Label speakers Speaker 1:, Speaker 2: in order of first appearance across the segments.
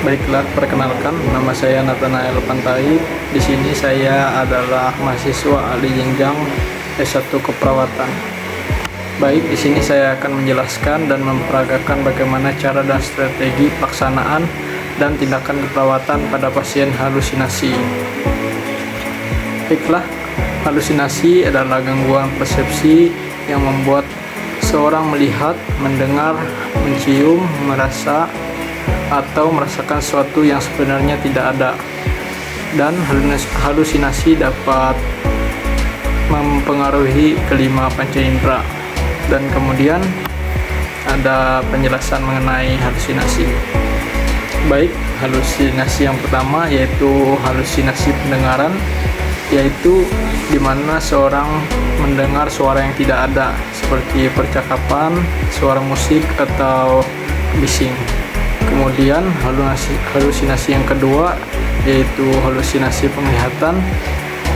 Speaker 1: Baiklah, perkenalkan, nama saya Nathanael Pantai. Di sini saya adalah mahasiswa ahli jenjang S1 Keperawatan. Baik, di sini saya akan menjelaskan dan memperagakan bagaimana cara dan strategi pelaksanaan dan tindakan keperawatan pada pasien halusinasi. Baiklah, halusinasi adalah gangguan persepsi yang membuat seorang melihat, mendengar, mencium, merasa, atau merasakan sesuatu yang sebenarnya tidak ada. Dan halusinasi dapat mempengaruhi kelima panca indera. Dan kemudian ada penjelasan mengenai halusinasi. Baik, halusinasi yang pertama yaitu halusinasi pendengaran, yaitu di mana seorang mendengar suara yang tidak ada seperti percakapan, suara musik, atau bising. Kemudian halusinasi yang kedua yaitu halusinasi penglihatan,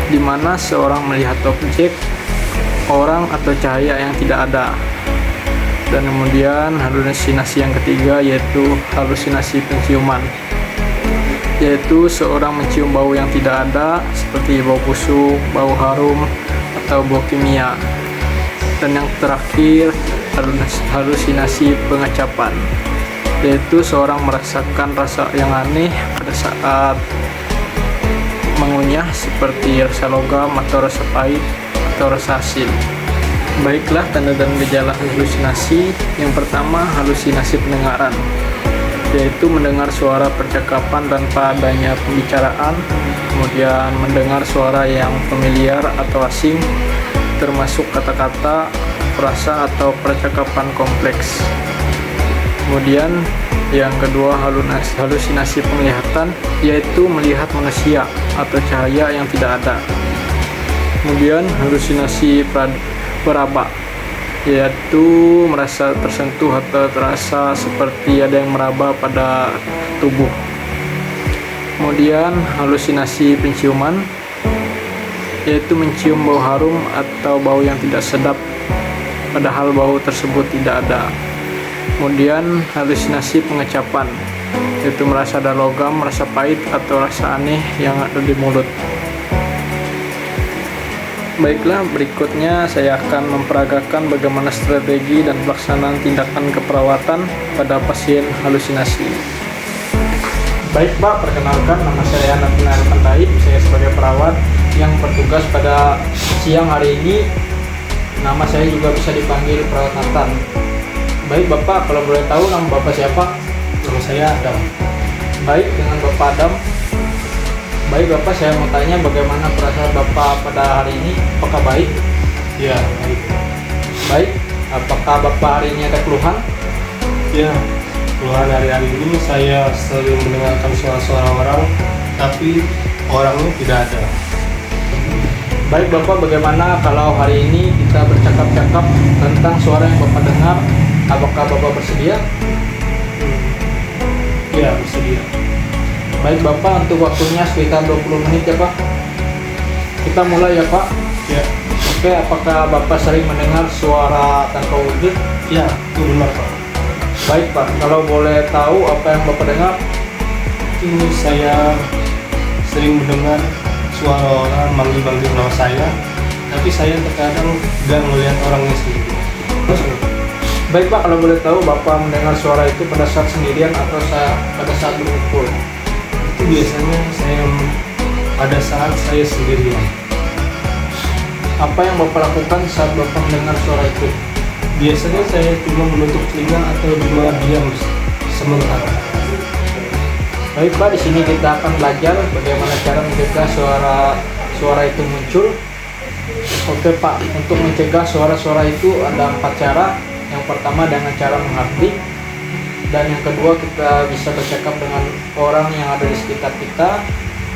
Speaker 1: di mana seorang melihat objek, orang, atau cahaya yang tidak ada. Dan kemudian halusinasi yang ketiga yaitu halusinasi penciuman, yaitu seorang mencium bau yang tidak ada seperti bau busuk, bau harum, atau bau kimia. Dan yang terakhir halusinasi pengecapan, yaitu seorang merasakan rasa yang aneh pada saat mengunyah seperti rasa logam atau rasa pahit atau rasa asin. Baiklah, tanda dan gejala halusinasi. Yang pertama, halusinasi pendengaran, yaitu mendengar suara percakapan tanpa adanya pembicaraan, kemudian mendengar suara yang familiar atau asing, termasuk kata-kata, frasa, atau percakapan kompleks. Kemudian yang kedua, halusinasi penglihatan, yaitu melihat manusia atau cahaya yang tidak ada. Kemudian halusinasi peraba, yaitu merasa tersentuh atau terasa seperti ada yang meraba pada tubuh. Kemudian halusinasi penciuman, yaitu mencium bau harum atau bau yang tidak sedap padahal bau tersebut tidak ada. Kemudian halusinasi pengecapan, yaitu merasa ada logam, rasa pahit, atau rasa aneh yang ada di mulut. Baiklah, berikutnya saya akan memperagakan bagaimana strategi dan pelaksanaan tindakan keperawatan pada pasien halusinasi. Baik Pak, perkenalkan, nama saya Nathanael Pantai. Saya sebagai perawat yang bertugas pada siang hari ini. Nama saya juga bisa dipanggil perawat Nathan. Baik Bapak, kalau boleh tahu nama Bapak siapa?
Speaker 2: Nama saya Adam.
Speaker 1: Baik, dengan Bapak Adam. Baik Bapak, saya mau tanya bagaimana perasaan Bapak pada hari ini? Apakah baik?
Speaker 2: Ya, baik.
Speaker 1: Baik, apakah Bapak hari ini ada keluhan?
Speaker 2: Ya, keluhan hari-hari ini saya sering mendengarkan suara-suara orang, tapi orangnya tidak ada.
Speaker 1: Baik Bapak, bagaimana kalau hari ini kita bercakap-cakap tentang suara yang Bapak dengar? Apakah Bapak bersedia?
Speaker 2: Ya, bersedia.
Speaker 1: Baik Bapak, untuk waktunya sekitar 20 menit ya Pak. Kita mulai ya Pak.
Speaker 2: Ya.
Speaker 1: Oke, apakah Bapak sering mendengar suara tanpa wujud?
Speaker 2: Ya, itu benar Pak.
Speaker 1: Baik Pak, kalau boleh tahu apa yang Bapak dengar?
Speaker 2: Ini saya sering mendengar suara orang manggil-manggil nama saya, tapi saya terkadang tidak melihat orangnya sendiri.
Speaker 1: Baik Pak, kalau boleh tahu Bapak mendengar suara itu pada saat sendirian atau pada saat berkumpul?
Speaker 2: Itu biasanya pada saat saya sendirian.
Speaker 1: Apa yang Bapak lakukan saat Bapak mendengar suara itu?
Speaker 2: Biasanya saya cuma menutup telinga atau cuma diam sementara.
Speaker 1: Baik Pak, di sini kita akan belajar bagaimana cara mencegah suara itu muncul. Oke Pak, untuk mencegah suara-suara itu ada 4 cara. Yang pertama dengan cara menghardik, dan yang kedua kita bisa bercakap dengan orang yang ada di sekitar kita.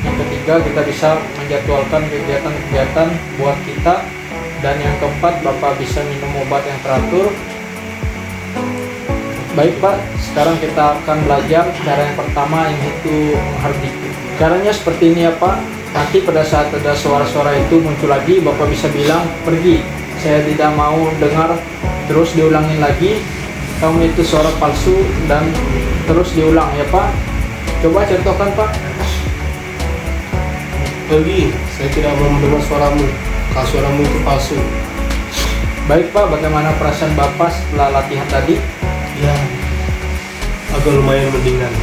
Speaker 1: Yang ketiga kita bisa menjadwalkan kegiatan-kegiatan buat kita, dan yang keempat Bapak bisa minum obat yang teratur. Baik Pak, sekarang kita akan belajar cara yang pertama, yaitu menghardik. Caranya seperti ini ya Pak. Nanti pada saat ada suara-suara itu muncul lagi, Bapak bisa bilang, pergi, saya tidak mau dengar. Terus diulangin lagi, kamu itu suara palsu, dan terus diulang ya Pak. Coba contohkan Pak.
Speaker 2: Pergi, saya tidak mau mendengar suaramu. Kalau suaramu itu palsu.
Speaker 1: Baik Pak, bagaimana perasaan Bapak setelah latihan tadi?
Speaker 2: Ya, agak lumayan mendingan.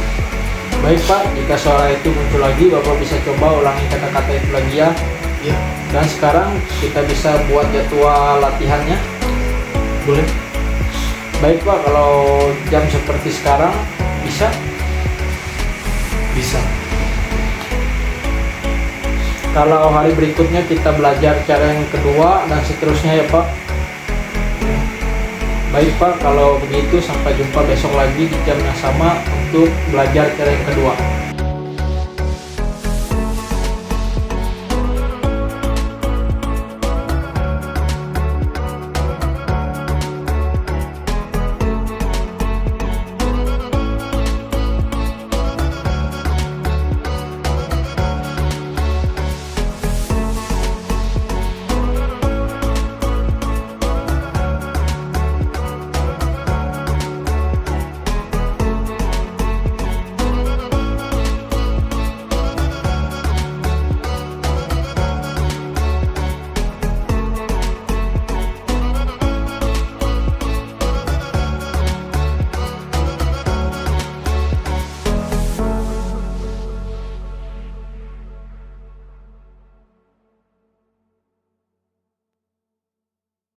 Speaker 1: Baik Pak, jika suara itu muncul lagi, Bapak bisa coba ulangi kata-kata itu lagi ya.
Speaker 2: Ya,
Speaker 1: Dan sekarang kita bisa buat jadwal latihannya.
Speaker 2: boleh.
Speaker 1: Baik Pak, kalau jam seperti sekarang bisa.
Speaker 2: Bisa.
Speaker 1: Kalau hari berikutnya kita belajar cara yang kedua dan seterusnya ya Pak. Baik Pak, kalau begitu sampai jumpa besok lagi di jam yang sama untuk belajar cara yang kedua.